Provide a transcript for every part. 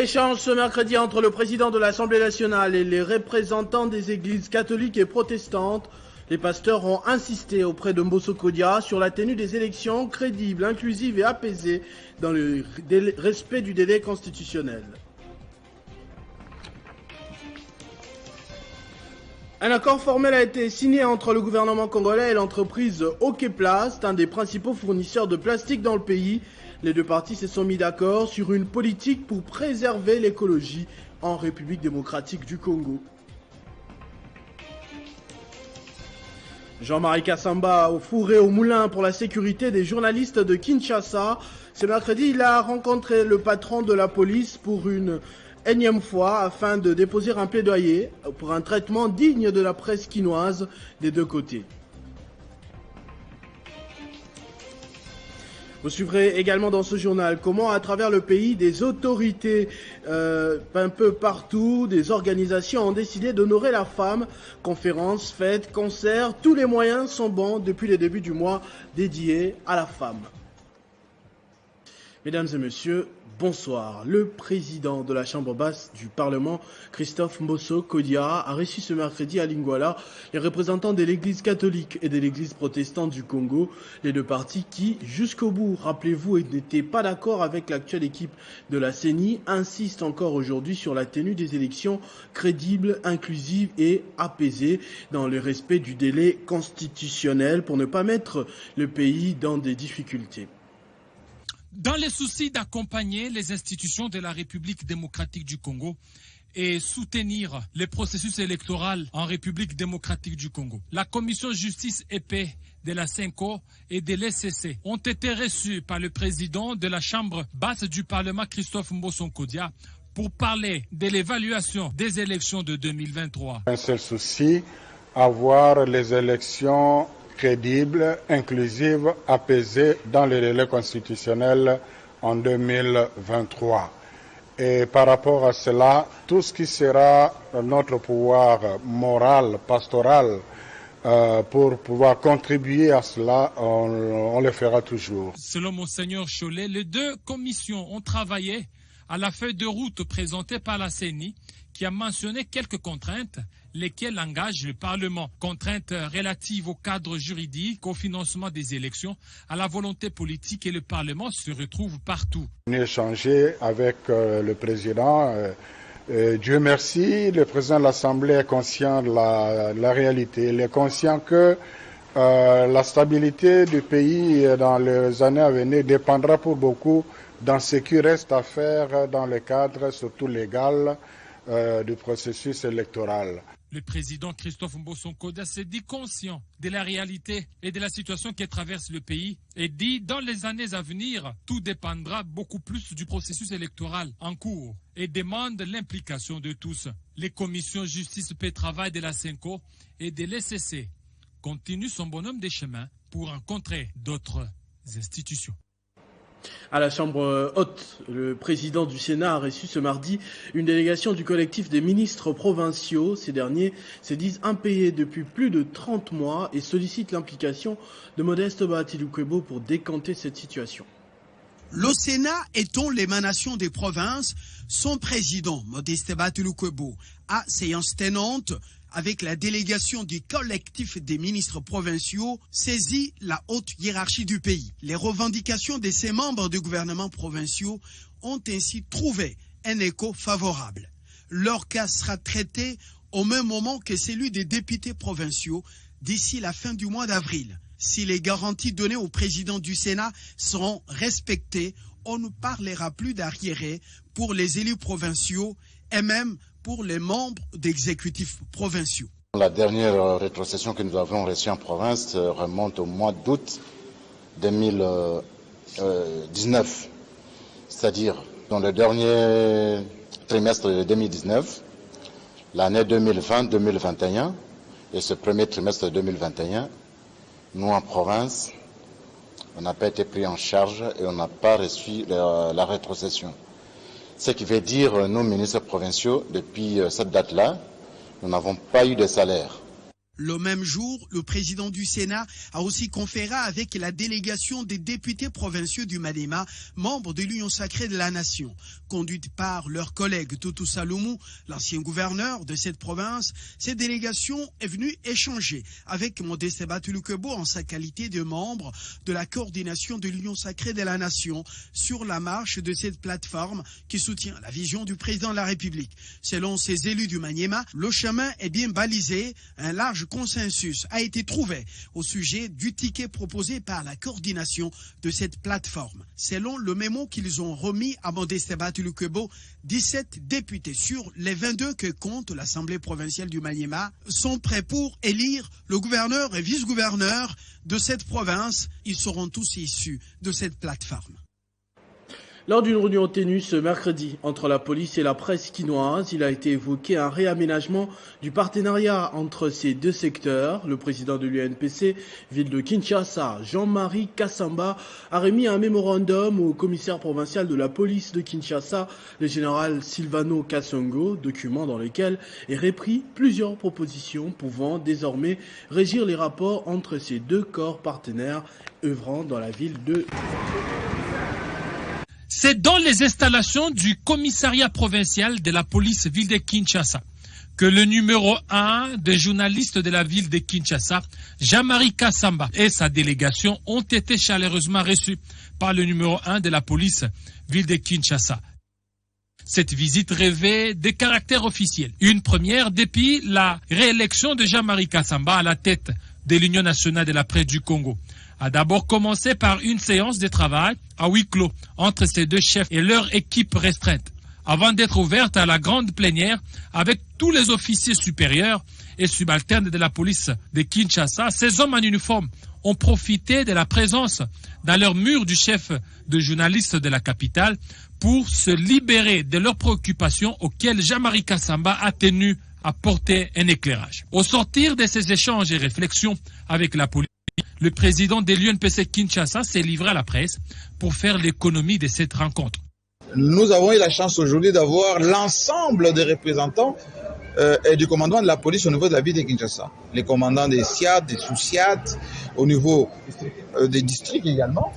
Échange ce mercredi entre le président de l'Assemblée nationale et les représentants des églises catholiques et protestantes. Les pasteurs ont insisté auprès de Mbosso Kodia sur la tenue des élections crédibles, inclusives et apaisées dans le respect du délai constitutionnel. Un accord formel a été signé entre le gouvernement congolais et l'entreprise Okeplast, un des principaux fournisseurs de plastique dans le pays. Les deux parties se sont mis d'accord sur une politique pour préserver l'écologie en République démocratique du Congo. Jean-Marie Kassamba fourré au moulin pour la sécurité des journalistes de Kinshasa. Ce mercredi, il a rencontré le patron de la police pour une énième fois afin de déposer un plaidoyer pour un traitement digne de la presse quinoise des deux côtés. Vous suivrez également dans ce journal comment, à travers le pays, des autorités un peu partout, des organisations ont décidé d'honorer la femme. Conférences, fêtes, concerts, tous les moyens sont bons depuis le début du mois dédié à la femme. Mesdames et messieurs, bonsoir. Le président de la Chambre basse du Parlement, Christophe Mbosso Kodia, a reçu ce mercredi à Lingwala les représentants de l'Église catholique et de l'Église protestante du Congo, les deux partis qui, jusqu'au bout, rappelez-vous, n'étaient pas d'accord avec l'actuelle équipe de la CENI, insistent encore aujourd'hui sur la tenue des élections crédibles, inclusives et apaisées dans le respect du délai constitutionnel pour ne pas mettre le pays dans des difficultés. Dans le souci d'accompagner les institutions de la République démocratique du Congo et soutenir le processus électoral en République démocratique du Congo, la Commission justice et paix de la CENCO et de l'ECC ont été reçus par le président de la Chambre basse du Parlement, Christophe Mbosso Kodia, pour parler de l'évaluation des élections de 2023. Un seul souci, avoir les élections crédible, inclusive, apaisée dans le délai constitutionnel en 2023. Et par rapport à cela, tout ce qui sera notre pouvoir moral, pastoral, pour pouvoir contribuer à cela, on le fera toujours. Selon Monseigneur Cholet, les deux commissions ont travaillé à la feuille de route présentée par la CENI, qui a mentionné quelques contraintes, lesquelles engagent le Parlement. Contraintes relatives au cadre juridique, au financement des élections, à la volonté politique, et le Parlement se retrouve partout. On a échangé avec le président. Dieu merci, le président de l'Assemblée est conscient de la réalité. Il est conscient que la stabilité du pays dans les années à venir dépendra pour beaucoup dans ce qui reste à faire dans le cadre, surtout légal, du processus électoral. Le président Christophe Mbosso Kodia s'est dit conscient de la réalité et de la situation qui traverse le pays et dit dans les années à venir, tout dépendra beaucoup plus du processus électoral en cours et demande l'implication de tous. Les commissions justice, paix, travail de la CENCO et de l'ECC continuent son bonhomme de chemin pour rencontrer d'autres institutions. À la Chambre haute, le président du Sénat a reçu ce mardi une délégation du collectif des ministres provinciaux. Ces derniers se disent impayés depuis plus de 30 mois et sollicitent l'implication de Modeste Bahati-Lukwebo pour décanter cette situation. Le Sénat étant l'émanation des provinces, son président, Modeste Bahati-Lukwebo, a séance tenante avec la délégation du collectif des ministres provinciaux, saisit la haute hiérarchie du pays. Les revendications de ces membres du gouvernement provinciaux ont ainsi trouvé un écho favorable. Leur cas sera traité au même moment que celui des députés provinciaux d'ici la fin du mois d'avril. Si les garanties données au président du Sénat seront respectées, on ne parlera plus d'arriérés pour les élus provinciaux et même pour les membres d'exécutifs provinciaux. La dernière rétrocession que nous avons reçue en province remonte au mois d'août 2019, c'est-à-dire dans le dernier trimestre de 2019, l'année 2020-2021 et ce premier trimestre de 2021, nous en province, on n'a pas été pris en charge et on n'a pas reçu la rétrocession. Ce qui veut dire, nous, ministres provinciaux, depuis cette date-là, nous n'avons pas eu de salaire. Le même jour, le président du Sénat a aussi conféré avec la délégation des députés provinciaux du Maniema, membres de l'Union sacrée de la Nation. Conduite par leur collègue Tutu Salomou, l'ancien gouverneur de cette province, cette délégation est venue échanger avec Modeste Batulukwebo en sa qualité de membre de la coordination de l'Union sacrée de la Nation sur la marche de cette plateforme qui soutient la vision du président de la République. Selon ces élus du Maniema, le chemin est bien balisé, un large consensus a été trouvé au sujet du ticket proposé par la coordination de cette plateforme. Selon le mémo qu'ils ont remis à Modeste Batulukwebo, 17 députés sur les 22 que compte l'Assemblée provinciale du Maniema sont prêts pour élire le gouverneur et vice-gouverneur de cette province. Ils seront tous issus de cette plateforme. Lors d'une réunion tenue ce mercredi entre la police et la presse quinoise, il a été évoqué un réaménagement du partenariat entre ces deux secteurs. Le président de l'UNPC, ville de Kinshasa, Jean-Marie Kassamba, a remis un mémorandum au commissaire provincial de la police de Kinshasa, le général Silvano Kassongo, document dans lequel est repris plusieurs propositions pouvant désormais régir les rapports entre ces deux corps partenaires œuvrant dans la ville de... C'est dans les installations du commissariat provincial de la police ville de Kinshasa que le numéro 1 des journalistes de la ville de Kinshasa, Jean-Marie Kassamba, et sa délégation ont été chaleureusement reçus par le numéro 1 de la police ville de Kinshasa. Cette visite revêt des caractères officiels. Une première depuis la réélection de Jean-Marie Kassamba à la tête de l'Union nationale de la presse du Congo a d'abord commencé par une séance de travail à huis clos entre ces deux chefs et leur équipe restreinte, avant d'être ouverte à la grande plénière avec tous les officiers supérieurs et subalternes de la police de Kinshasa. Ces hommes en uniforme ont profité de la présence dans leur mur du chef de journalistes de la capitale pour se libérer de leurs préoccupations auxquelles Jean-Marie Kassamba a tenu à porter un éclairage. Au sortir de ces échanges et réflexions avec la police, le président de l'UNPC Kinshasa s'est livré à la presse pour faire l'économie de cette rencontre. Nous avons eu la chance aujourd'hui d'avoir l'ensemble des représentants et du commandement de la police au niveau de la ville de Kinshasa. Les commandants des SIAD, des sous-SIAD, au niveau des districts également,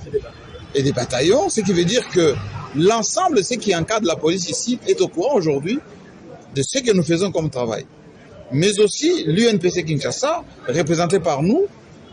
et des bataillons, ce qui veut dire que l'ensemble de ceux qui encadrent la police ici est au courant aujourd'hui de ce que nous faisons comme travail. Mais aussi l'UNPC Kinshasa, représenté par nous,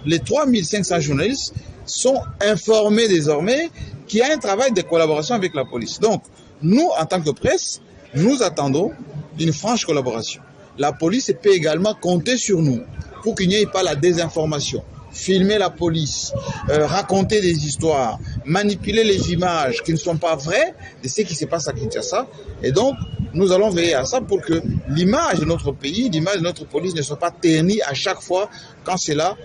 les 3500 journalistes sont informés désormais qu'il y a un travail de collaboration avec la police. Donc, nous, en tant que presse, nous attendons une franche collaboration. La police peut également compter sur nous pour qu'il n'y ait pas la désinformation. Filmer la police, raconter des histoires, manipuler les images qui ne sont pas vraies de ce qui se passe à Kinshasa. Et donc, nous allons veiller à ça pour que l'image de notre pays, l'image de notre police ne soit pas ternie à chaque fois quand cela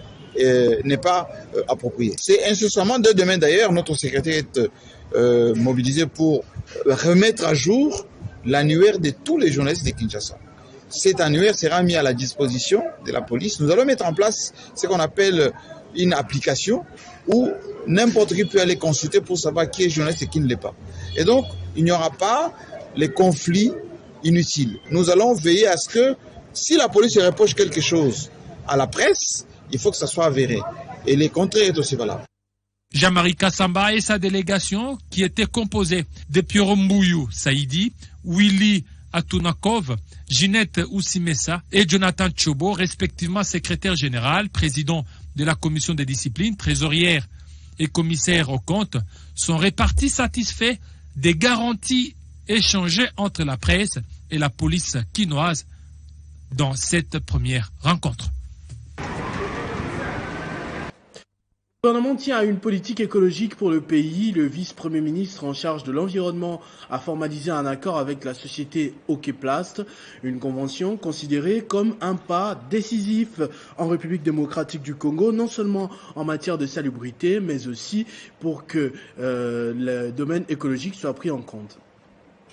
n'est pas approprié. C'est incessamment, dès demain d'ailleurs, notre secrétaire est mobilisé pour remettre à jour l'annuaire de tous les journalistes de Kinshasa. Cet annuaire sera mis à la disposition de la police. Nous allons mettre en place ce qu'on appelle une application où n'importe qui peut aller consulter pour savoir qui est journaliste et qui ne l'est pas. Et donc, il n'y aura pas les conflits inutiles. Nous allons veiller à ce que si la police reproche quelque chose à la presse, il faut que ça soit avéré. Et le contraire est aussi valable. Jean-Marie Kassamba et sa délégation, qui était composée de Pierre Mbouyou Saïdi, Willy Atunakov, Ginette Oussimessa et Jonathan Tchobo, respectivement secrétaire général, président de la commission des disciplines, trésorière et commissaire aux comptes, sont répartis satisfaits des garanties échangées entre la presse et la police quinoise dans cette première rencontre. Le gouvernement tient à une politique écologique pour le pays. Le vice-premier ministre en charge de l'environnement a formalisé un accord avec la société Okeplast, une convention considérée comme un pas décisif en République démocratique du Congo, non seulement en matière de salubrité, mais aussi pour que le domaine écologique soit pris en compte.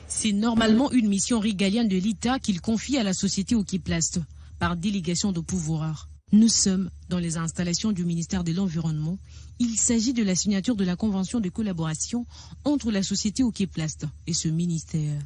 C'est normalement une mission régalienne de l'État qu'il confie à la société Okeplast, par délégation de pouvoir. Nous sommes dans les installations du ministère de l'Environnement. Il s'agit de la signature de la convention de collaboration entre la société Okeplast et ce ministère.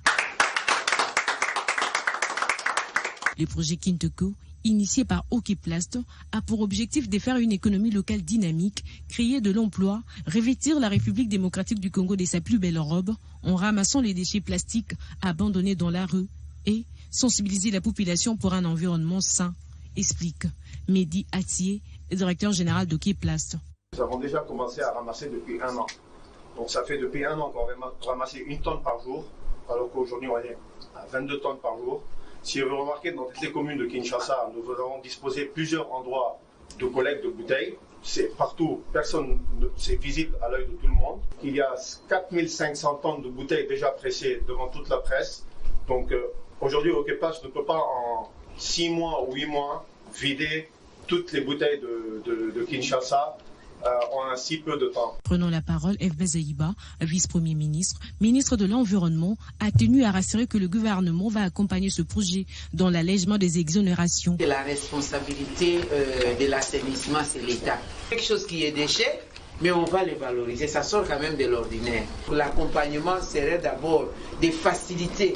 Le projet Kintoko initié par Okiplast, a pour objectif de faire une économie locale dynamique, créer de l'emploi, revêtir la République démocratique du Congo de sa plus belle robe en ramassant les déchets plastiques abandonnés dans la rue et sensibiliser la population pour un environnement sain, explique Mehdi Atié, directeur général d'Okiplast. Nous avons déjà commencé à ramasser depuis 1 an. Donc ça fait depuis 1 an qu'on ramasse 1 tonne par jour, alors qu'aujourd'hui on est à 22 tonnes par jour. Si vous remarquez, dans toutes les communes de Kinshasa, nous avons disposé plusieurs endroits de collecte de bouteilles. C'est partout, c'est visible à l'œil de tout le monde. Il y a 4500 tonnes de bouteilles déjà pressées devant toute la presse. Donc aujourd'hui, Okiplast ne peut pas en 6 mois ou 8 mois vider toutes les bouteilles de Kinshasa en un si peu de temps. Prenant la parole, FB Zaïba, vice-premier ministre, ministre de l'Environnement, a tenu à rassurer que le gouvernement va accompagner ce projet dans l'allègement des exonérations. La responsabilité de l'assainissement, c'est l'État. Quelque chose qui est déchet, mais on va les valoriser. Ça sort quand même de l'ordinaire. L'accompagnement serait d'abord de faciliter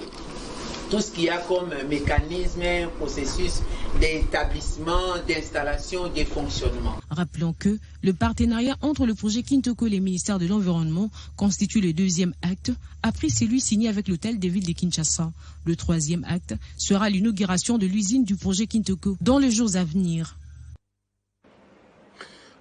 tout ce qu'il y a comme mécanisme, processus d'établissement, d'installation, de fonctionnement. Rappelons que le partenariat entre le projet Kintoko et les ministères de l'Environnement constitue le 2e acte, après celui signé avec l'hôtel de ville de Kinshasa. Le 3e acte sera l'inauguration de l'usine du projet Kintoko dans les jours à venir.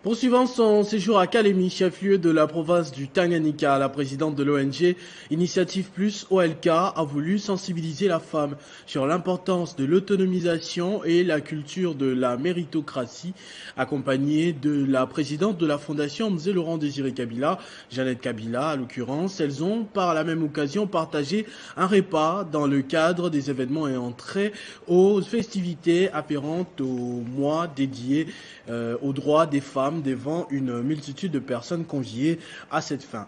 Poursuivant son séjour à Kalemi, chef-lieu de la province du Tanganyika, la présidente de l'ONG Initiative Plus OLK a voulu sensibiliser la femme sur l'importance de l'autonomisation et la culture de la méritocratie, accompagnée de la présidente de la fondation Mzé Laurent Désiré Kabila, Jeannette Kabila à l'occurrence. Elles ont par la même occasion partagé un repas dans le cadre des événements et entrées aux festivités afférentes au mois dédié aux droits des femmes devant une multitude de personnes conviées à cette fin.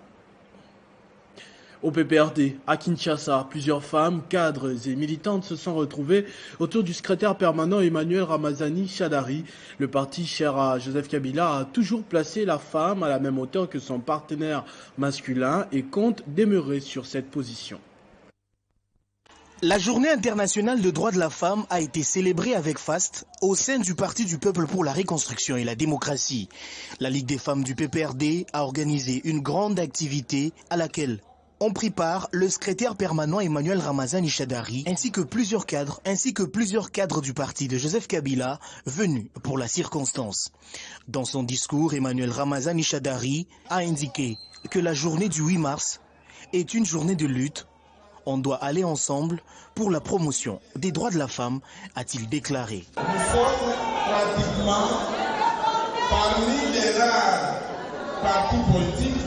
Au PPRD, à Kinshasa, plusieurs femmes, cadres et militantes se sont retrouvées autour du secrétaire permanent Emmanuel Ramazani Shadari. Le parti cher à Joseph Kabila a toujours placé la femme à la même hauteur que son partenaire masculin et compte demeurer sur cette position. La journée internationale de droits de la femme a été célébrée avec faste au sein du Parti du peuple pour la reconstruction et la démocratie. La Ligue des femmes du PPRD a organisé une grande activité à laquelle ont pris part le secrétaire permanent Emmanuel Ramazani Shadari ainsi que plusieurs cadres du parti de Joseph Kabila venus pour la circonstance. Dans son discours, Emmanuel Ramazani Shadari a indiqué que la journée du 8 mars est une journée de lutte. On doit aller ensemble pour la promotion des droits de la femme, a-t-il déclaré. Nous sommes pratiquement parmi les rares partis politiques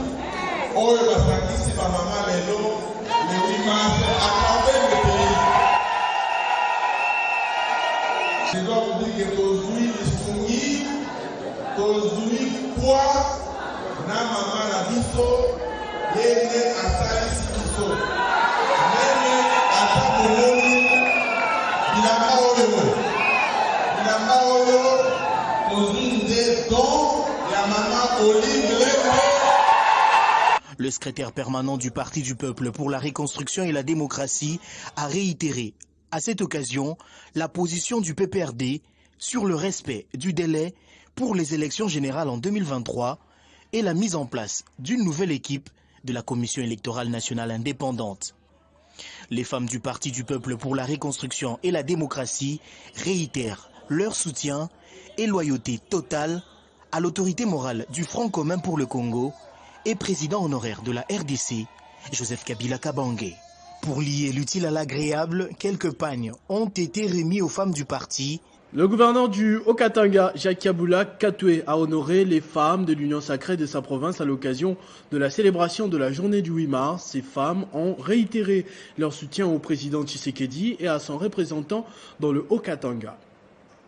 où le participe à Maman Lelo le 8 mars à travers le pays. Je dois vous dire que aujourd'hui, les soumis, aujourd'hui, quoi, na Maman la biso, yéné à Salisi biso. Le secrétaire permanent du Parti du peuple pour la reconstruction et la démocratie a réitéré à cette occasion la position du PPRD sur le respect du délai pour les élections générales en 2023 et la mise en place d'une nouvelle équipe de la Commission électorale nationale indépendante. Les femmes du Parti du peuple pour la reconstruction et la démocratie réitèrent leur soutien et loyauté totale à l'autorité morale du Front commun pour le Congo et président honoraire de la RDC, Joseph Kabila Kabange. Pour lier l'utile à l'agréable, quelques pagnes ont été remis aux femmes du parti. Le gouverneur du Haut-Katanga, Jacques Kaboula Katoué, a honoré les femmes de l'Union sacrée de sa province à l'occasion de la célébration de la journée du 8 mars. Ces femmes ont réitéré leur soutien au président Tshisekedi et à son représentant dans le Haut-Katanga.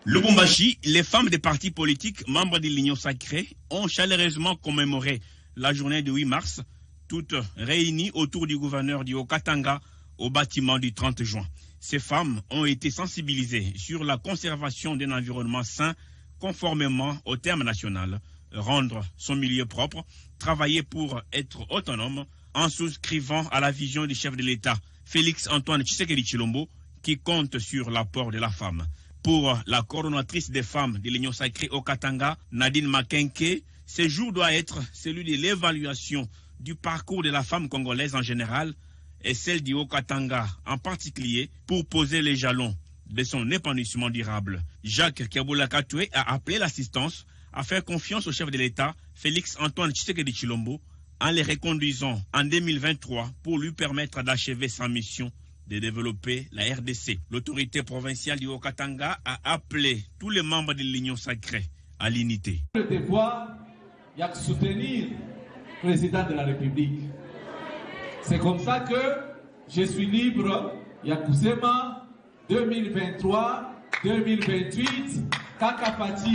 Lubumbashi, les femmes des partis politiques membres de l'Union sacrée ont chaleureusement commémoré la journée du 8 mars, toutes réunies autour du gouverneur du Haut-Katanga au bâtiment du 30 juin. Ces femmes ont été sensibilisées sur la conservation d'un environnement sain conformément au terme national, rendre son milieu propre, travailler pour être autonome en souscrivant à la vision du chef de l'État, Félix Antoine Tshisekedi Tshilombo, qui compte sur l'apport de la femme. Pour la coordonnatrice des femmes de l'Union sacrée au Katanga, Nadine Makenke, ce jour doit être celui de l'évaluation du parcours de la femme congolaise en général et celle du Haut-Katanga en particulier pour poser les jalons de son épanouissement durable. Jacques Kiaboula Katoué a appelé l'assistance à faire confiance au chef de l'État, Félix Antoine Tshisekedi Tshilombo, en les reconduisant en 2023 pour lui permettre d'achever sa mission de développer la RDC. L'autorité provinciale du Haut-Katanga a appelé tous les membres de l'Union sacrée à l'unité. Le devoir, il y a que soutenir le président de la République. C'est comme ça que je suis libre, Yakusema, 2023, 2028, Kakapati.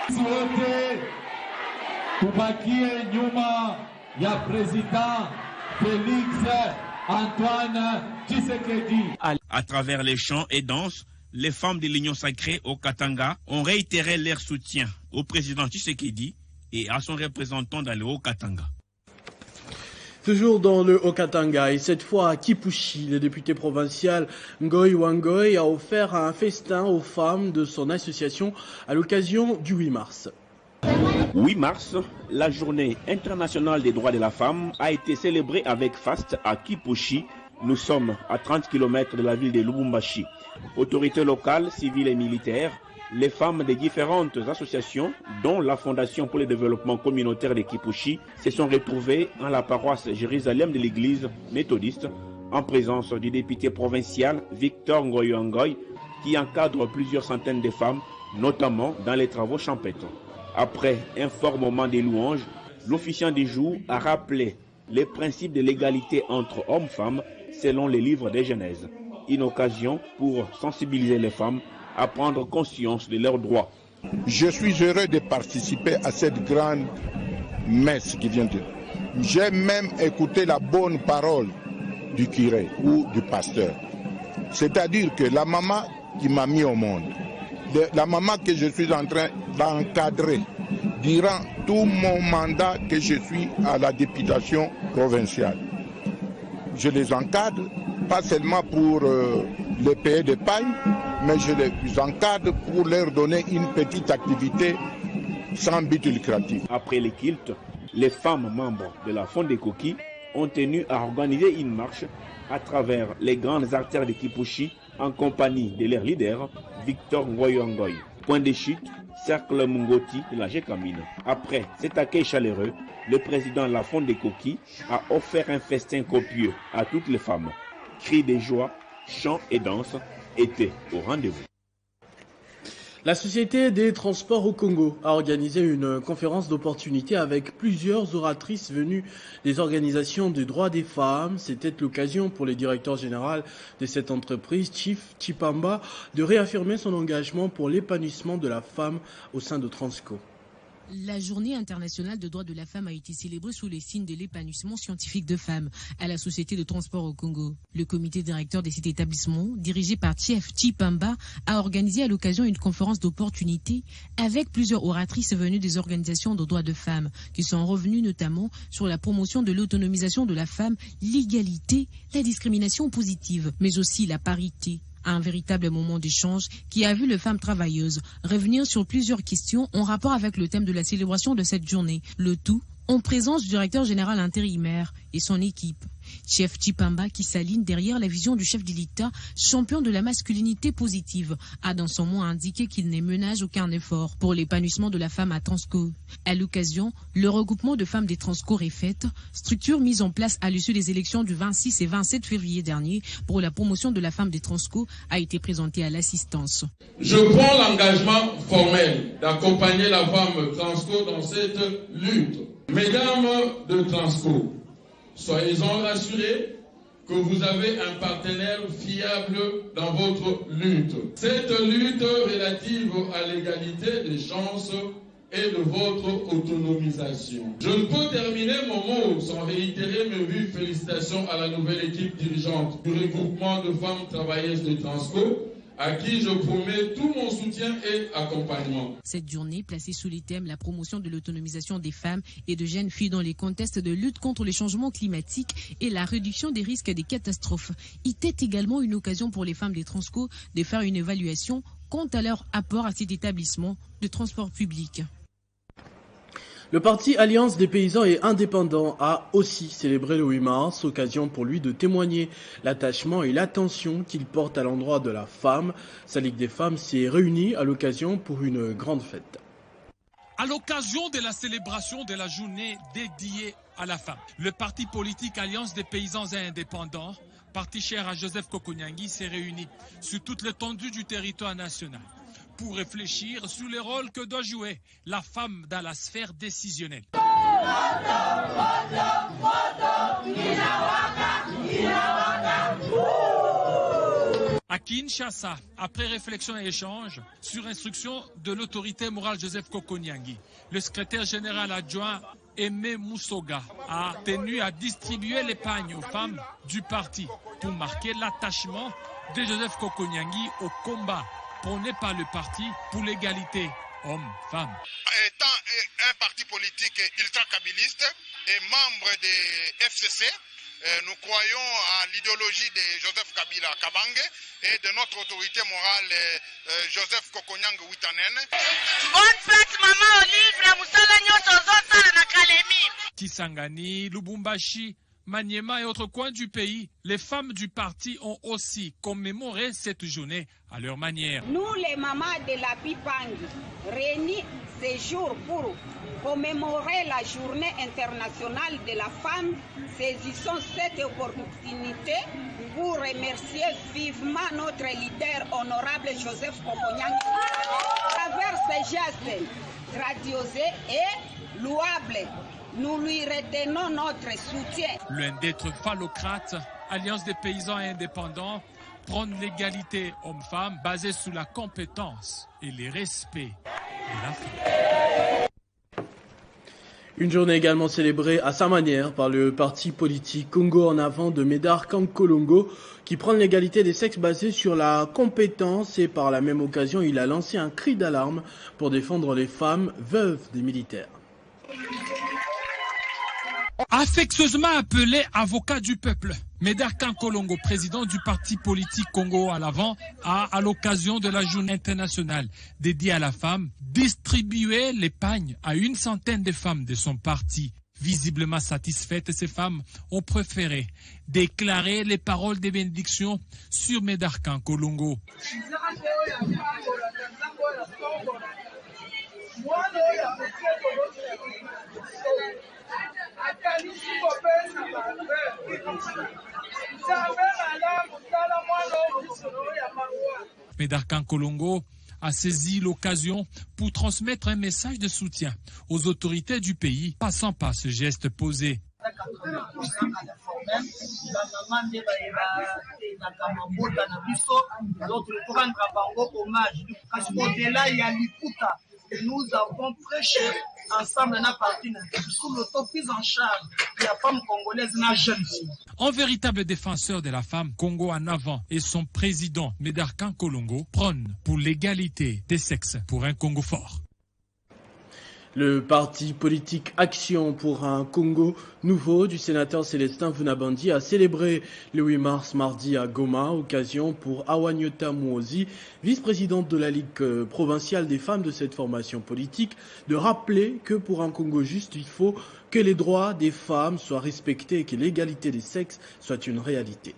Souhaitez, Kubakie Nyuma, ya président Félix Antoine Tshisekedi. À travers les chants et danses, les femmes de l'Union sacrée au Katanga ont réitéré leur soutien au président Tshisekedi et à son représentant dans le Haut-Katanga. Toujours dans le Haut-Katanga et cette fois à Kipushi, le député provincial Ngoy Wangoy a offert un festin aux femmes de son association à l'occasion du 8 mars. 8 mars, la journée internationale des droits de la femme a été célébrée avec faste à Kipushi. Nous sommes à 30 km de la ville de Lubumbashi. Autorités locales, civiles et militaires, les femmes des différentes associations, dont la Fondation pour le développement communautaire de Kipushi, se sont retrouvées en la paroisse Jérusalem de l'église méthodiste, en présence du député provincial Victor Ngoy Wangoy, qui encadre plusieurs centaines de femmes, notamment dans les travaux champêtres. Après un fort moment de louanges, l'officiant du jour a rappelé les principes de l'égalité entre hommes et femmes selon les livres de Genèse. Une occasion pour sensibiliser les femmes à prendre conscience de leurs droits. Je suis heureux de participer à cette grande messe qui vient de... J'ai même écouté la bonne parole du curé ou du pasteur. C'est-à-dire que la maman qui m'a mis au monde, la maman que je suis en train d'encadrer durant tout mon mandat que je suis à la députation provinciale. Je les encadre, pas seulement pour les payer de paille, mais je les encadre pour leur donner une petite activité sans but lucratif. Après les cultes, les femmes membres de la Fondékoki ont tenu à organiser une marche à travers les grandes artères de Kipushi en compagnie de leur leader, Victor Ngoy Wangoy. Point de chute, cercle Mungoti de la Gécamine. Après cet accueil chaleureux, le président de la Fondékoki a offert un festin copieux à toutes les femmes. Cris de joie, chants et danses étaient au rendez-vous. La Société des transports au Congo a organisé une conférence d'opportunité avec plusieurs oratrices venues des organisations des droits des femmes. C'était l'occasion pour le directeur général de cette entreprise, Chief Chipamba, de réaffirmer son engagement pour l'épanouissement de la femme au sein de Transco. La journée internationale des droits de la femme a été célébrée sous les signes de l'épanouissement scientifique de femmes à la Société de transport au Congo. Le comité directeur de cet établissement, dirigé par Chief Chipamba, a organisé à l'occasion une conférence d'opportunité avec plusieurs oratrices venues des organisations de droits de femmes qui sont revenues notamment sur la promotion de l'autonomisation de la femme, l'égalité, la discrimination positive, mais aussi la parité. Un véritable moment d'échange qui a vu les femmes travailleuses revenir sur plusieurs questions en rapport avec le thème de la célébration de cette journée. Le tout en présence du directeur général intérimaire et son équipe. Chef Chipamba, qui s'aligne derrière la vision du chef de l'État, champion de la masculinité positive, a dans son mot indiqué qu'il ne ménage aucun effort pour l'épanouissement de la femme à Transco. À l'occasion, le regroupement de femmes des Transco Refaites, structure mise en place à l'issue des élections du 26 et 27 février dernier pour la promotion de la femme des Transco, a été présenté à l'assistance. Je prends l'engagement formel d'accompagner la femme Transco dans cette lutte. Mesdames de Transco, soyez-en rassurés que vous avez un partenaire fiable dans votre lutte. Cette lutte relative à l'égalité des chances et de votre autonomisation. Je ne peux terminer mon mot sans réitérer mes vues félicitations à la nouvelle équipe dirigeante du regroupement de femmes travailleuses de Transco à qui je promets tout mon soutien et accompagnement. Cette journée, placée sous les thèmes la promotion de l'autonomisation des femmes et de jeunes filles dans les contextes de lutte contre les changements climatiques et la réduction des risques des catastrophes, était également une occasion pour les femmes des Transco de faire une évaluation quant à leur apport à cet établissement de transport public. Le parti Alliance des paysans et indépendants a aussi célébré le 8 mars, occasion pour lui de témoigner l'attachement et l'attention qu'il porte à l'endroit de la femme. Sa Ligue des femmes s'est réunie à l'occasion pour une grande fête. À l'occasion de la célébration de la journée dédiée à la femme, le parti politique Alliance des paysans et indépendants, parti cher à Joseph Kokonyangi, s'est réuni sur toute l'étendue du territoire national pour réfléchir sur le rôle que doit jouer la femme dans la sphère décisionnelle. À Kinshasa, après réflexion et échange, sur instruction de l'autorité morale Joseph Kokonyangi, le secrétaire général adjoint Aimé Moussoga a tenu à distribuer l'épargne aux femmes du parti pour marquer l'attachement de Joseph Kokonyangi au combat prôné par le parti pour l'égalité hommes-femmes. Étant un parti politique ultra-kabiliste et membre de FCC, nous croyons à l'idéologie de Joseph Kabila Kabange et de notre autorité morale Joseph Kokonyang Witanen. Bonne fête maman Olive, la musala nyoto zota na Kalemi. Kisangani, Lubumbashi, Maniema et autres coins du pays, les femmes du parti ont aussi commémoré cette journée à leur manière. Nous, les mamans de la Pipangi, réunis ce jour pour commémorer la journée internationale de la femme, saisissons cette opportunité pour remercier vivement notre leader honorable Joseph Kokonyangi. À travers ces gestes grandioses et louables, nous lui retenons notre soutien. L'un d'être phallocrate, Alliance des paysans et indépendants, prône l'égalité homme-femme basée sur la compétence et le respect de la femme. Une journée également célébrée à sa manière par le parti politique Congo en avant de Médard Kankolongo qui prône l'égalité des sexes basée sur la compétence et par la même occasion il a lancé un cri d'alarme pour défendre les femmes veuves des militaires. Affectueusement appelé avocat du peuple, Médard Kankolongo, président du parti politique Congo à l'avant, a, à l'occasion de la journée internationale dédiée à la femme, distribué l'épargne à 100 de femmes de son parti. Visiblement satisfaites, ces femmes ont préféré déclarer les paroles de bénédiction sur Médard Kankolongo. Médard Kankolongo a saisi l'occasion pour transmettre un message de soutien aux autorités du pays, passant par ce geste posé. Nous avons prêché ensemble na parti sous l'autoprise en charge de la femme congolaise na jeune fille. Un véritable défenseur de la femme, Congo en avant, et son président Médard Kankolongo prône pour l'égalité des sexes pour un Congo fort. Le parti politique Action pour un Congo nouveau du sénateur Célestin Vunabandi a célébré le 8 mars mardi à Goma, occasion pour Awanyota Muozi, vice-présidente de la Ligue provinciale des femmes de cette formation politique, de rappeler que pour un Congo juste, il faut que les droits des femmes soient respectés et que l'égalité des sexes soit une réalité.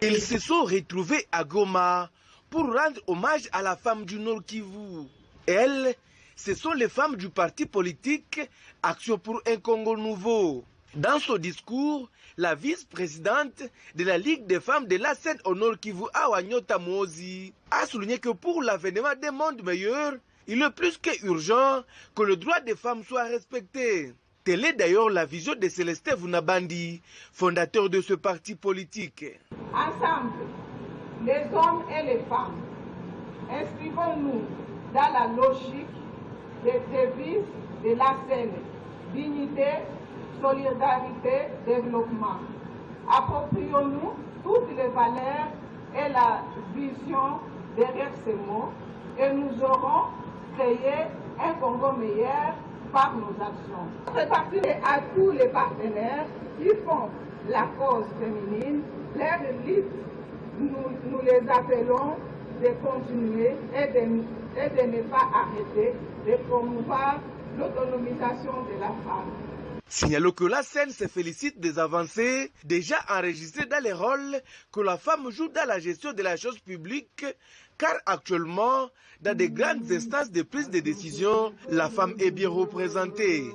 Ils se sont retrouvés à Goma pour rendre hommage à la femme du Nord Kivu. Elles, ce sont les femmes du parti politique Action pour un Congo nouveau. Dans son discours, la vice-présidente de la Ligue des femmes de la scène au Nord Kivu, Awanyota Muozi, a souligné que pour l'avènement d'un monde meilleur, il est plus qu'urgent que le droit des femmes soit respecté. Telle est d'ailleurs la vision de Célestin Vunabandi, fondateur de ce parti politique. Ensemble, les hommes et les femmes, inscrivons-nous dans la logique des devises de la scène, dignité, solidarité, développement. Approprions-nous toutes les valeurs et la vision derrière ces mots et nous aurons créé un Congo meilleur par nos actions. C'est parti à tous les partenaires qui font la cause féminine, leurs luttes, nous les appelons de continuer et de ne pas arrêter de promouvoir l'autonomisation de la femme. Signalons que la scène se félicite des avancées déjà enregistrées dans les rôles que la femme joue dans la gestion de la chose publique, car actuellement, dans de grandes instances de prise de décision, la femme est bien représentée.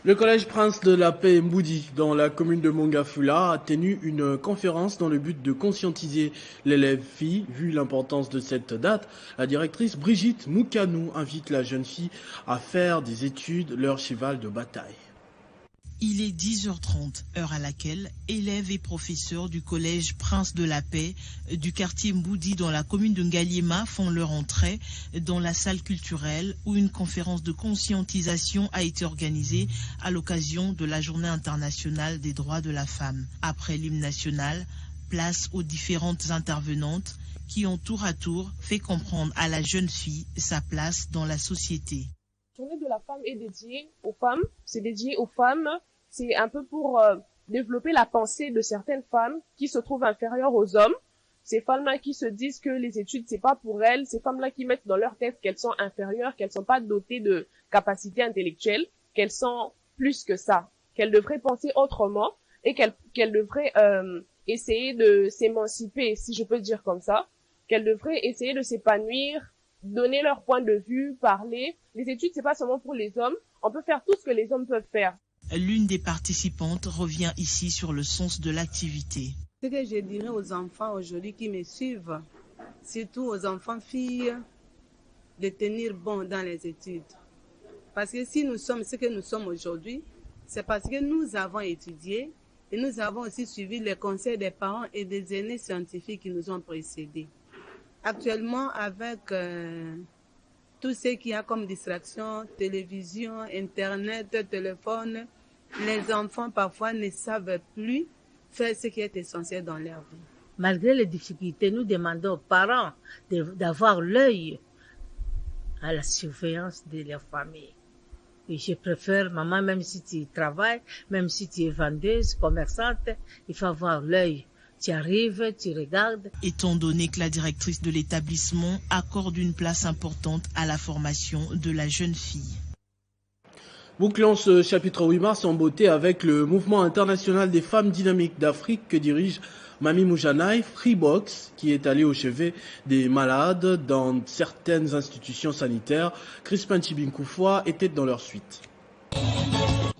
Le collège Prince de la Paix Mboudi, dans la commune de Mongafula, a tenu une conférence dans le but de conscientiser l'élève fille. Vu l'importance de cette date, la directrice Brigitte Moukanou invite la jeune fille à faire des études, leur cheval de bataille. Il est 10h30, heure à laquelle élèves et professeurs du collège Prince de la Paix du quartier Mboudi dans la commune de Ngaliema font leur entrée dans la salle culturelle où une conférence de conscientisation a été organisée à l'occasion de la Journée internationale des droits de la femme. Après l'hymne national, place aux différentes intervenantes qui ont tour à tour fait comprendre à la jeune fille sa place dans la société. La journée de la femme est dédiée aux femmes. C'est dédié aux femmes. C'est un peu pour développer la pensée de certaines femmes qui se trouvent inférieures aux hommes. Ces femmes-là qui se disent que les études, c'est pas pour elles. Ces femmes-là qui mettent dans leur tête qu'elles sont inférieures, qu'elles sont pas dotées de capacités intellectuelles, qu'elles sont plus que ça, qu'elles devraient penser autrement et qu'elles devraient essayer de s'émanciper, si je peux dire comme ça, qu'elles devraient essayer de s'épanouir, donner leur point de vue, parler. Les études, c'est pas seulement pour les hommes. On peut faire tout ce que les hommes peuvent faire. L'une des participantes revient ici sur le sens de l'activité. Ce que je dirais aux enfants aujourd'hui qui me suivent, surtout aux enfants filles, de tenir bon dans les études. Parce que si nous sommes ce que nous sommes aujourd'hui, c'est parce que nous avons étudié et nous avons aussi suivi les conseils des parents et des aînés scientifiques qui nous ont précédés. Actuellement, avec tout ce qu'il y a comme distraction, télévision, Internet, téléphone, les enfants parfois ne savent plus faire ce qui est essentiel dans leur vie. Malgré les difficultés, nous demandons aux parents d'avoir l'œil à la surveillance de leur famille. Et je préfère, maman, même si tu travailles, même si tu es vendeuse, commerçante, il faut avoir l'œil. Tu arrives, tu regardes. Étant donné que la directrice de l'établissement accorde une place importante à la formation de la jeune fille. Bouclons ce chapitre 8 mars en beauté avec le mouvement international des femmes dynamiques d'Afrique que dirige Mami Moujanaï Freebox, qui est allé au chevet des malades dans certaines institutions sanitaires. Crispin Chibinkoufoua était dans leur suite.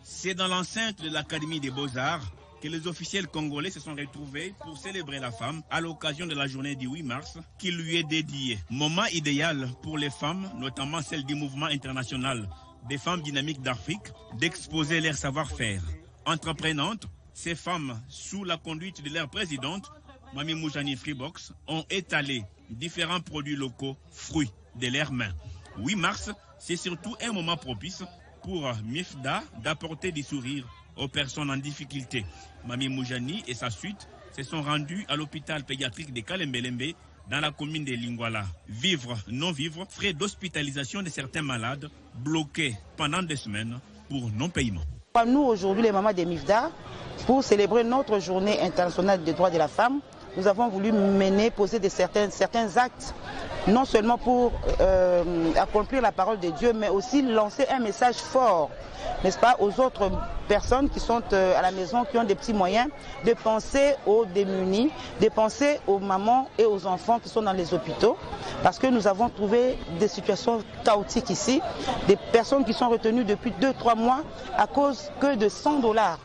C'est dans l'enceinte de l'Académie des Beaux-Arts que les officiels congolais se sont retrouvés pour célébrer la femme à l'occasion de la journée du 8 mars qui lui est dédiée. Moment idéal pour les femmes, notamment celles du mouvement international des femmes dynamiques d'Afrique, d'exposer leur savoir-faire. Entreprenantes, ces femmes, sous la conduite de leur présidente, Mami Moujanaï Freebox, ont étalé différents produits locaux, fruits de leurs mains. 8 mars, c'est surtout un moment propice pour MIFDA d'apporter des sourires aux personnes en difficulté. Mami Moujanaï et sa suite se sont rendus à l'hôpital pédiatrique de Kalembelembe dans la commune de Lingwala. Vivre, non vivre, frais d'hospitalisation de certains malades bloqués pendant des semaines pour non-paiement. Nous, aujourd'hui, les mamans des MIFDA, pour célébrer notre journée internationale des droits de la femme, nous avons voulu poser certains actes, non seulement pour accomplir la parole de Dieu, mais aussi lancer un message fort, n'est-ce pas, aux autres personnes qui sont à la maison, qui ont des petits moyens, de penser aux démunis, de penser aux mamans et aux enfants qui sont dans les hôpitaux, parce que nous avons trouvé des situations chaotiques ici, des personnes qui sont retenues depuis 2-3 mois à cause que de $100.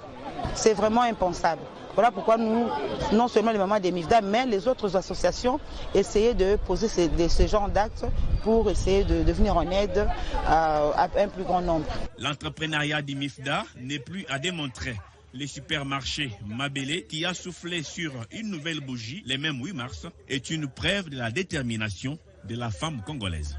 C'est vraiment impensable. Voilà pourquoi nous, non seulement les mamans des MIFDA, mais les autres associations, essayer de poser ce genre d'actes pour essayer de venir en aide à un plus grand nombre. L'entrepreneuriat du MIFDA n'est plus à démontrer. Le supermarché Mabélé, qui a soufflé sur une nouvelle bougie le même 8 mars, est une preuve de la détermination de la femme congolaise.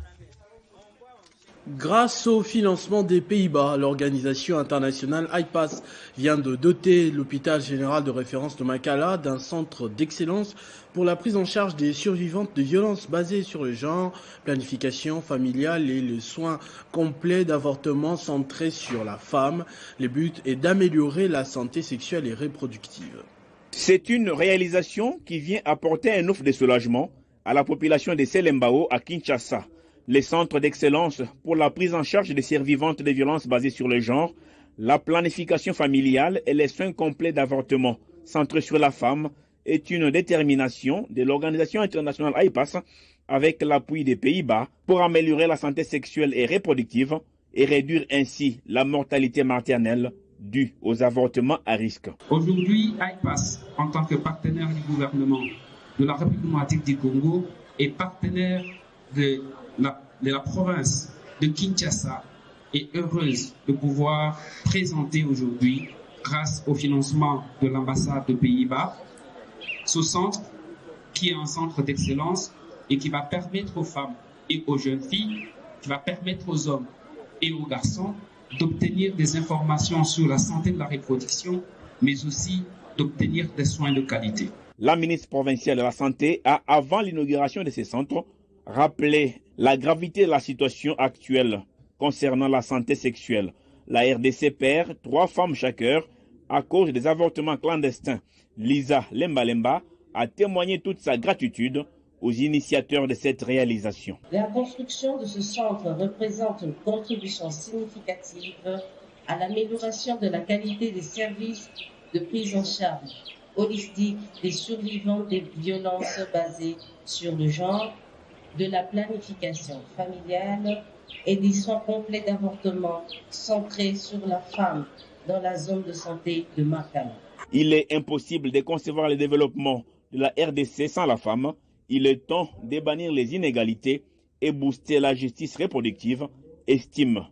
Grâce au financement des Pays-Bas, l'organisation internationale IPAS vient de doter l'hôpital général de référence de Makala d'un centre d'excellence pour la prise en charge des survivantes de violences basées sur le genre, planification familiale et le soin complet d'avortement centré sur la femme. Le but est d'améliorer la santé sexuelle et reproductive. C'est une réalisation qui vient apporter un offre de soulagement à la population de Selembao à Kinshasa. Les centres d'excellence pour la prise en charge des survivantes de violences basées sur le genre, la planification familiale et les soins complets d'avortement centrés sur la femme est une détermination de l'organisation internationale IPAS avec l'appui des Pays-Bas pour améliorer la santé sexuelle et reproductive et réduire ainsi la mortalité maternelle due aux avortements à risque. Aujourd'hui, IPAS, en tant que partenaire du gouvernement de la République démocratique du Congo, est partenaire de la province de Kinshasa, est heureuse de pouvoir présenter aujourd'hui, grâce au financement de l'ambassade des Pays-Bas, ce centre qui est un centre d'excellence et qui va permettre aux femmes et aux jeunes filles, qui va permettre aux hommes et aux garçons d'obtenir des informations sur la santé de la reproduction, mais aussi d'obtenir des soins de qualité. La ministre provinciale de la Santé a, avant l'inauguration de ces centres, rappelé la gravité de la situation actuelle concernant la santé sexuelle. La RDC perd 3 femmes chaque heure à cause des avortements clandestins. Lisa Lemba a témoigné toute sa gratitude aux initiateurs de cette réalisation. La construction de ce centre représente une contribution significative à l'amélioration de la qualité des services de prise en charge holistique des survivants des violences basées sur le genre, de la planification familiale et des soins complets d'avortement centrés sur la femme dans la zone de santé de Makala. Il est impossible de concevoir le développement de la RDC sans la femme. Il est temps de bannir les inégalités et booster la justice reproductive, estime.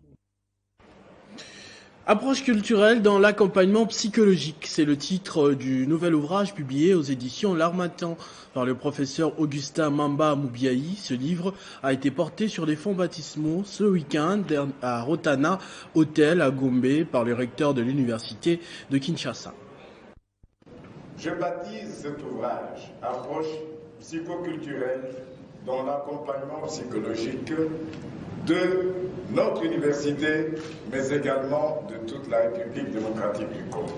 Approche culturelle dans l'accompagnement psychologique, c'est le titre du nouvel ouvrage publié aux éditions L'Harmattan par le professeur Augustin Mamba Moubiaï. Ce livre a été porté sur des fonds baptismaux ce week-end à Rotana Hôtel à Gombe par le recteur de l'université de Kinshasa. Je baptise cet ouvrage Approche psychoculturelle dans l'accompagnement psychologique de notre université, mais également de toute la République démocratique du Congo.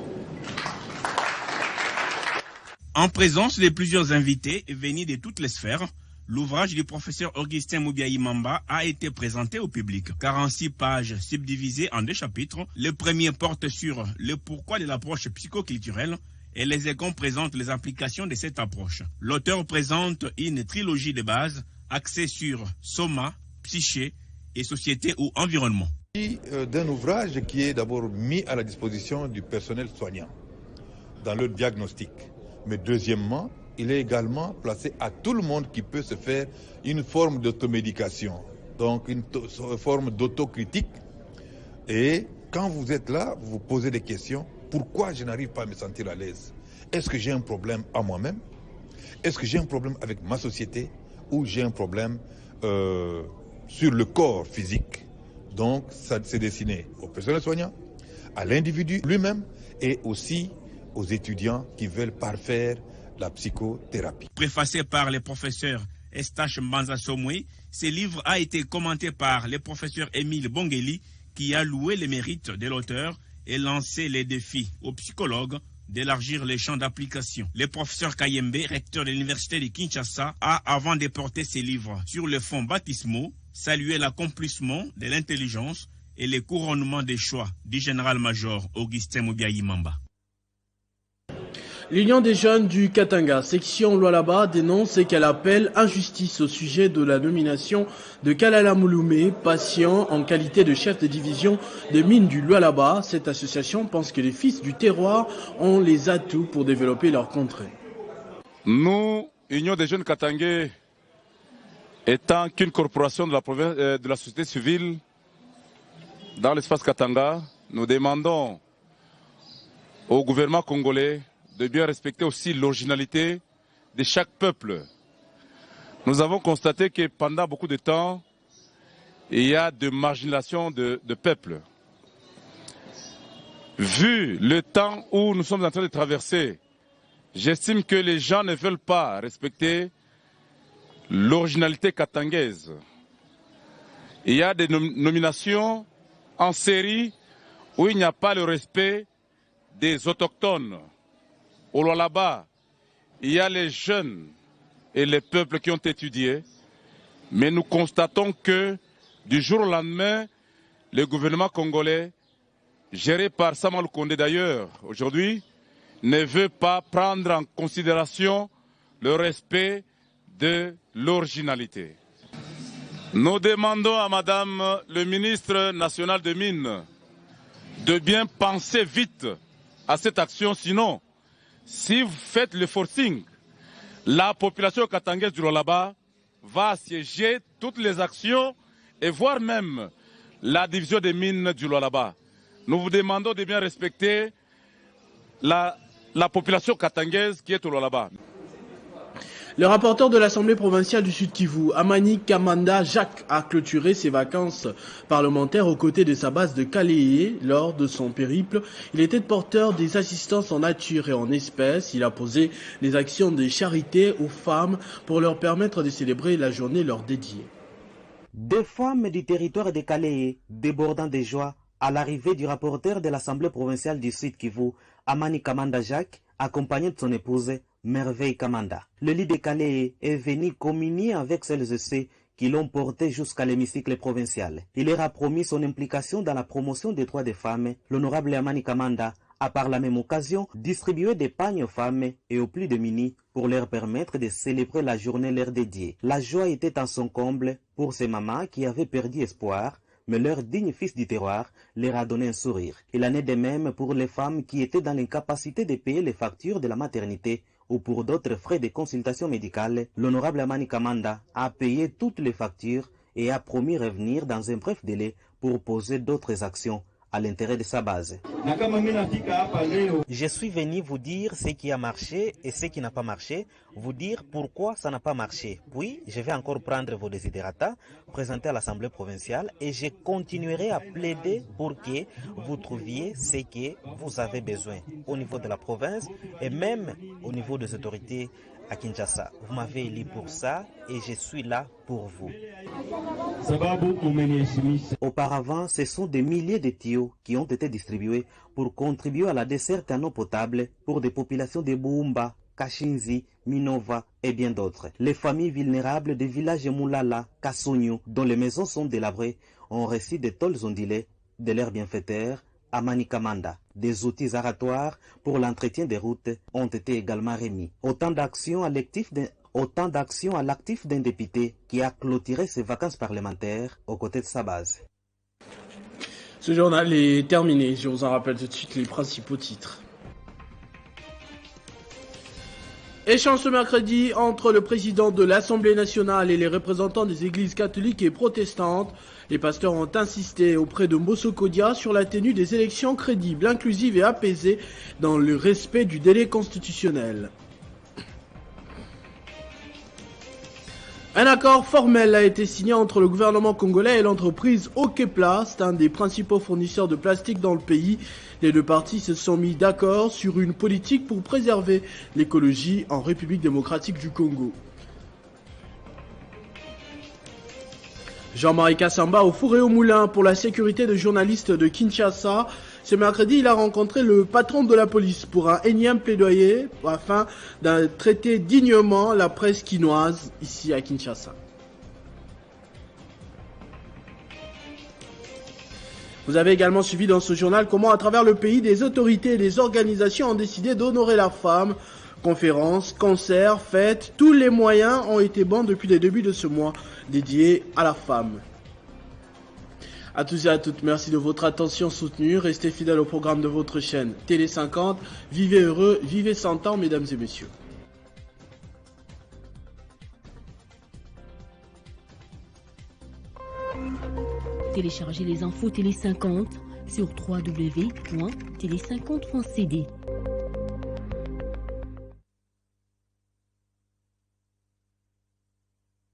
En présence de plusieurs invités venus de toutes les sphères, l'ouvrage du professeur Augustin Moubiaï Mamba a été présenté au public. 46 pages subdivisées en 2 chapitres. Le premier porte sur le pourquoi de l'approche psychoculturelle et les écons présentent les applications de cette approche. L'auteur présente une trilogie de base axée sur soma, psyché et société ou environnement. D'un ouvrage qui est d'abord mis à la disposition du personnel soignant dans le diagnostic. Mais deuxièmement, il est également placé à tout le monde qui peut se faire une forme d'automédication, donc une forme d'autocritique. Et quand vous êtes là, vous vous posez des questions. Pourquoi je n'arrive pas à me sentir à l'aise? Est-ce que j'ai un problème à moi-même? Est-ce que j'ai un problème avec ma société? Ou j'ai un problème sur le corps physique? Donc, ça c'est destiné aux personnels soignants, à l'individu lui-même et aussi aux étudiants qui veulent parfaire la psychothérapie. Préfacé par le professeur Estache Mbanza Somwe, ce livre a été commenté par le professeur Émile Bongeli qui a loué les mérites de l'auteur et lancé les défis aux psychologues d'élargir les champs d'application. Le professeur Kayembe, recteur de l'université de Kinshasa, a, avant de porter ses livres sur le fonds baptismaux, salué l'accomplissement de l'intelligence et le couronnement des choix du général-major Augustin Moubiaï Mamba. L'Union des jeunes du Katanga, section Lualaba, dénonce et qu'elle appelle injustice au sujet de la nomination de Kalala Mouloumé, patient en qualité de chef de division de mines du Lualaba. Cette association pense que les fils du terroir ont les atouts pour développer leur contrée. Nous, Union des jeunes katangais, étant qu'une corporation de la société civile dans l'espace Katanga, nous demandons au gouvernement congolais de bien respecter aussi l'originalité de chaque peuple. Nous avons constaté que pendant beaucoup de temps, il y a de marginalisation de peuples. Vu le temps où nous sommes en train de traverser, j'estime que les gens ne veulent pas respecter l'originalité katangaise. Il y a des nominations en série où il n'y a pas le respect des autochtones. Au Lualaba, il y a les jeunes et les peuples qui ont étudié, mais nous constatons que du jour au lendemain, le gouvernement congolais, géré par Sama Lukonde d'ailleurs aujourd'hui, ne veut pas prendre en considération le respect de l'originalité. Nous demandons à Madame le ministre national des Mines de bien penser vite à cette action, sinon, si vous faites le forcing, la population katangaise du Lualaba va assiéger toutes les actions et voire même la division des mines du Lualaba. Nous vous demandons de bien respecter la population katangaise qui est au Lualaba. Le rapporteur de l'Assemblée provinciale du Sud-Kivu, Amani Kamanda Jacques, a clôturé ses vacances parlementaires aux côtés de sa base de Kaléé. Lors de son périple, il était porteur des assistances en nature et en espèces. Il a posé les actions de charité aux femmes pour leur permettre de célébrer la journée leur dédiée. Des femmes du territoire de Kaléé, débordant de joie, à l'arrivée du rapporteur de l'Assemblée provinciale du Sud-Kivu, Amani Kamanda Jacques, accompagné de son épouse, Merveille Kamanda. Le lit de Kaléé est venu communier avec celles et ceux qui l'ont porté jusqu'à l'hémicycle provincial. Il leur a promis son implication dans la promotion des droits des femmes. L'honorable Amani Kamanda a par la même occasion distribué des pagnes aux femmes et aux plus démunis pour leur permettre de célébrer la journée leur dédiée. La joie était en son comble pour ces mamans qui avaient perdu espoir, mais leur digne fils du terroir leur a donné un sourire. Il en est de même pour les femmes qui étaient dans l'incapacité de payer les factures de la maternité ou pour d'autres frais de consultation médicale. L'honorable Amani Kamanda a payé toutes les factures et a promis revenir dans un bref délai pour poser d'autres actions à l'intérêt de sa base. Je suis venu vous dire ce qui a marché et ce qui n'a pas marché, vous dire pourquoi ça n'a pas marché. Puis, je vais encore prendre vos desiderata, présenter à l'Assemblée provinciale et je continuerai à plaider pour que vous trouviez ce que vous avez besoin au niveau de la province et même au niveau des autorités à Kinshasa. Vous m'avez élu pour ça et je suis là pour vous. Auparavant, ce sont des milliers de tuyaux qui ont été distribués pour contribuer à la desserte en eau potable pour des populations de Boumba, Kashinzi, Minova et bien d'autres. Les familles vulnérables des villages Moulala, Kassonyo, dont les maisons sont délabrées, ont reçu des tôles ondulées de leurs bienfaiteurs, Amani Kamanda. Des outils aratoires pour l'entretien des routes ont été également remis. Autant d'actions à l'actif d'un député qui a clôturé ses vacances parlementaires aux côtés de sa base. Ce journal est terminé. Je vous en rappelle tout de suite les principaux titres. Échange ce mercredi entre le président de l'Assemblée nationale et les représentants des églises catholiques et protestantes. Les pasteurs ont insisté auprès de Mbosso Kodia sur la tenue des élections crédibles, inclusives et apaisées dans le respect du délai constitutionnel. Un accord formel a été signé entre le gouvernement congolais et l'entreprise Okeplast, un des principaux fournisseurs de plastique dans le pays. Les deux parties se sont mis d'accord sur une politique pour préserver l'écologie en République démocratique du Congo. Jean-Marie Kassamba au four et au moulin pour la sécurité des journalistes de Kinshasa. Ce mercredi, il a rencontré le patron de la police pour un énième plaidoyer afin de traiter dignement la presse quinoise ici à Kinshasa. Vous avez également suivi dans ce journal comment à travers le pays, des autorités et des organisations ont décidé d'honorer la femme. Conférences, concerts, fêtes, tous les moyens ont été bons depuis le début de ce mois dédié à la femme. À tous et à toutes, merci de votre attention soutenue. Restez fidèles au programme de votre chaîne Télé 50. Vivez heureux, vivez 100 ans, mesdames et messieurs. Téléchargez les infos Télé 50 sur www.tele50.cd.